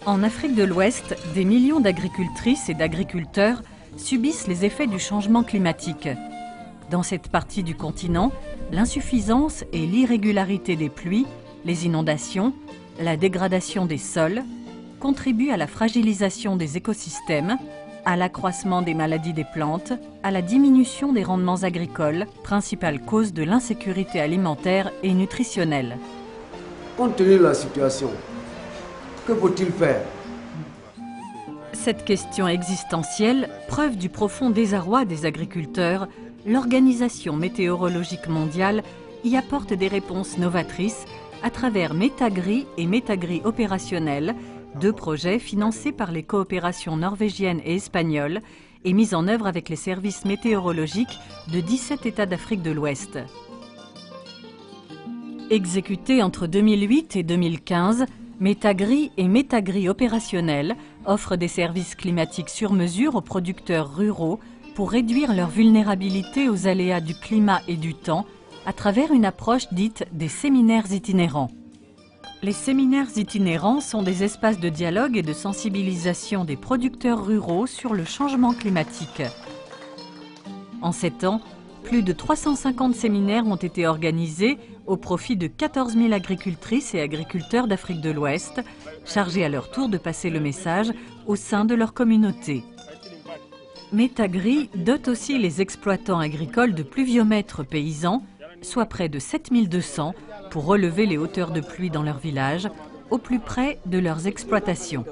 En Afrique de l'Ouest, des millions d'agricultrices et d'agriculteurs subissent les effets du changement climatique. Dans cette partie du continent, l'insuffisance et l'irrégularité des pluies, les inondations, la dégradation des sols contribuent à la fragilisation des écosystèmes, à l'accroissement des maladies des plantes, à la diminution des rendements agricoles, principale cause de l'insécurité alimentaire et nutritionnelle. Compte tenu de la situation, que faut-il faire? Cette question existentielle, preuve du profond désarroi des agriculteurs, l'Organisation météorologique mondiale y apporte des réponses novatrices à travers Métagri et Métagri opérationnel, deux projets financés par les coopérations norvégiennes et espagnoles et mis en œuvre avec les services météorologiques de 17 États d'Afrique de l'Ouest. Exécutés entre 2008 et 2015, Métagri et Métagri opérationnel offrent des services climatiques sur mesure aux producteurs ruraux pour réduire leur vulnérabilité aux aléas du climat et du temps à travers une approche dite des séminaires itinérants. Les séminaires itinérants sont des espaces de dialogue et de sensibilisation des producteurs ruraux sur le changement climatique. En 7 ans, plus de 350 séminaires ont été organisés au profit de 14 000 agricultrices et agriculteurs d'Afrique de l'Ouest, chargés à leur tour de passer le message au sein de leur communauté. Métagri dote aussi les exploitants agricoles de pluviomètres paysans, soit près de 7200, pour relever les hauteurs de pluie dans leur village, au plus près de leurs exploitations.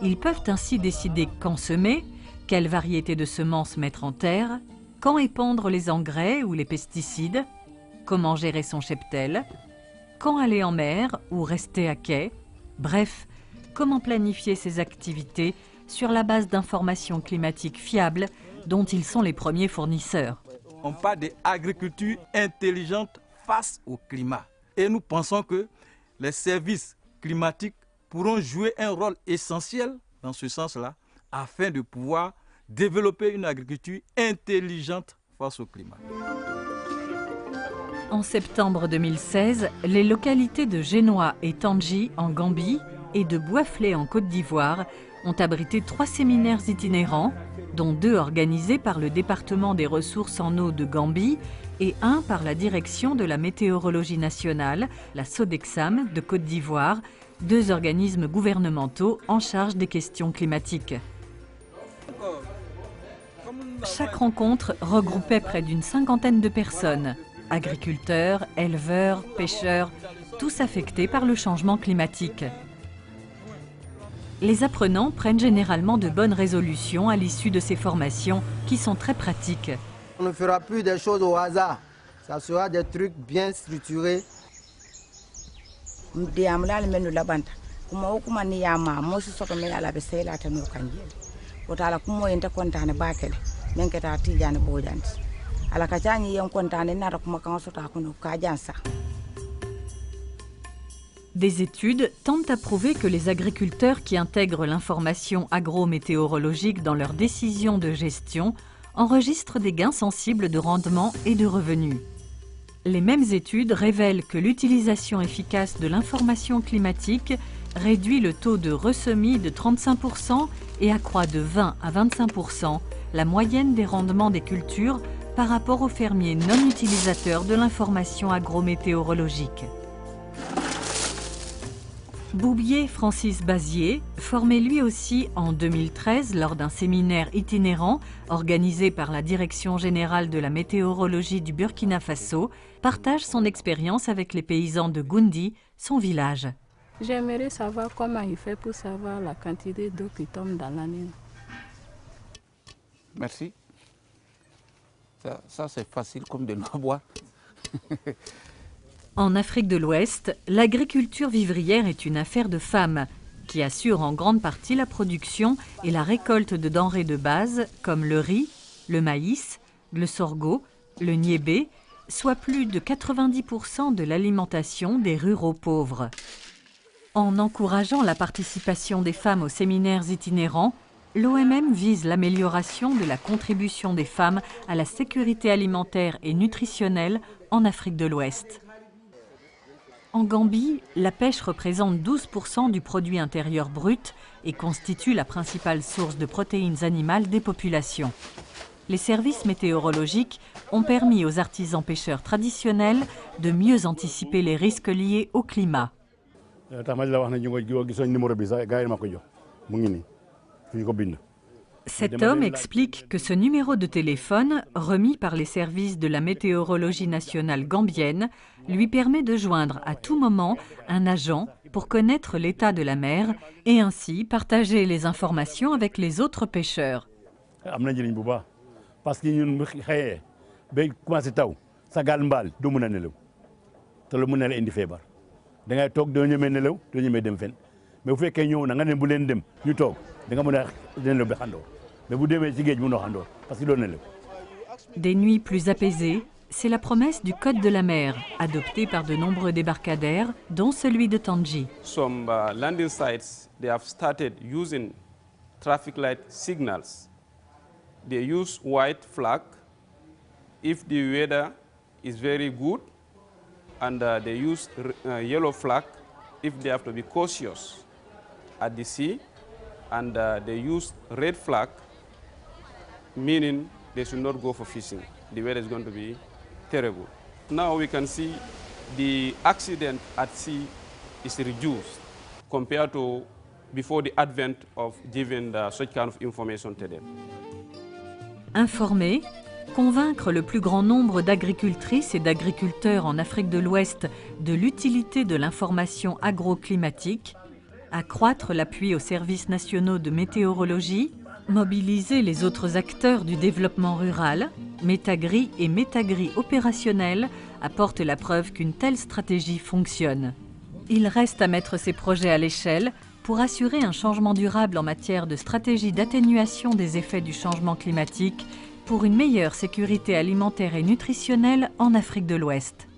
Ils peuvent ainsi décider quand semer, quelle variété de semences mettre en terre, quand épandre les engrais ou les pesticides, comment gérer son cheptel, quand aller en mer ou rester à quai, bref, comment planifier ses activités sur la base d'informations climatiques fiables dont ils sont les premiers fournisseurs. On parle d'agriculture intelligente face au climat. Et nous pensons que les services climatiques pourront jouer un rôle essentiel dans ce sens-là, afin de pouvoir développer une agriculture intelligente face au climat. En septembre 2016, les localités de Génois et Tandji en Gambie et de Bouaflé en Côte d'Ivoire ont abrité 3 séminaires itinérants, dont 2 organisés par le département des ressources en eau de Gambie et 1 par la direction de la météorologie nationale, la Sodexam de Côte d'Ivoire, 2 organismes gouvernementaux en charge des questions climatiques. Chaque rencontre regroupait près d'une 50aine de personnes, agriculteurs, éleveurs, pêcheurs, tous affectés par le changement climatique. Les apprenants prennent généralement de bonnes résolutions à l'issue de ces formations qui sont très pratiques. On ne fera plus des choses au hasard, ça sera des trucs bien structurés. Des études tentent à prouver que les agriculteurs qui intègrent l'information agrométéorologique dans leurs décisions de gestion enregistrent des gains sensibles de rendement et de revenus. Les mêmes études révèlent que l'utilisation efficace de l'information climatique réduit le taux de ressemis de 35% et accroît de 20 à 25% la moyenne des rendements des cultures par rapport aux fermiers non utilisateurs de l'information agrométéorologique. Boubier Francis Bazier, formé lui aussi en 2013 lors d'un séminaire itinérant organisé par la Direction générale de la météorologie du Burkina Faso, partage son expérience avec les paysans de Goundi, son village. J'aimerais savoir comment il fait pour savoir la quantité d'eau qui tombe dans l'année. Merci. Ça c'est facile comme de l'eau boire. En Afrique de l'Ouest, l'agriculture vivrière est une affaire de femmes qui assurent en grande partie la production et la récolte de denrées de base comme le riz, le maïs, le sorgho, le niébé, soit plus de 90% de l'alimentation des ruraux pauvres. En encourageant la participation des femmes aux séminaires itinérants, l'OMM vise l'amélioration de la contribution des femmes à la sécurité alimentaire et nutritionnelle en Afrique de l'Ouest. En Gambie, la pêche représente 12% du produit intérieur brut et constitue la principale source de protéines animales des populations. Les services météorologiques ont permis aux artisans pêcheurs traditionnels de mieux anticiper les risques liés au climat. Cet homme explique que ce numéro de téléphone, remis par les services de la météorologie nationale gambienne, lui permet de joindre à tout moment un agent pour connaître l'état de la mer et ainsi partager les informations avec les autres pêcheurs. Parce que ñun xëyee ba commencé taw sa gaal mbaal doo mën a nelaw te lu mën na la indi feebar da ngay toog doo ñemee nelaw doo ñemee dem fen mais bu fekkee ñëw na nga ne bu leen dem ñu toog da nga mën a nelaw ba xandoor mais bu demee ci géej mënoo xandoor parce que doo nelaw. Des nuits plus apaisées, c'est la promesse du Code de la mer, adopté par de nombreux débarcadères, dont celui de Tandji. Some landing sites, they have started using traffic light signals. They use white flag if the weather is very good, and they use yellow flag if they have to be cautious at the sea, and they use red flag, meaning they should not go for fishing. The weather is going to be terrible. Now we can see the accident at sea is reduced compared to before the advent of giving such kind of information to them. Informer, convaincre le plus grand nombre d'agricultrices et d'agriculteurs en Afrique de l'Ouest de l'utilité de l'information agroclimatique, accroître l'appui aux services nationaux de météorologie, mobiliser les autres acteurs du développement rural, Métagri et Métagri opérationnels apportent la preuve qu'une telle stratégie fonctionne. Il reste à mettre ces projets à l'échelle pour assurer un changement durable en matière de stratégie d'atténuation des effets du changement climatique pour une meilleure sécurité alimentaire et nutritionnelle en Afrique de l'Ouest.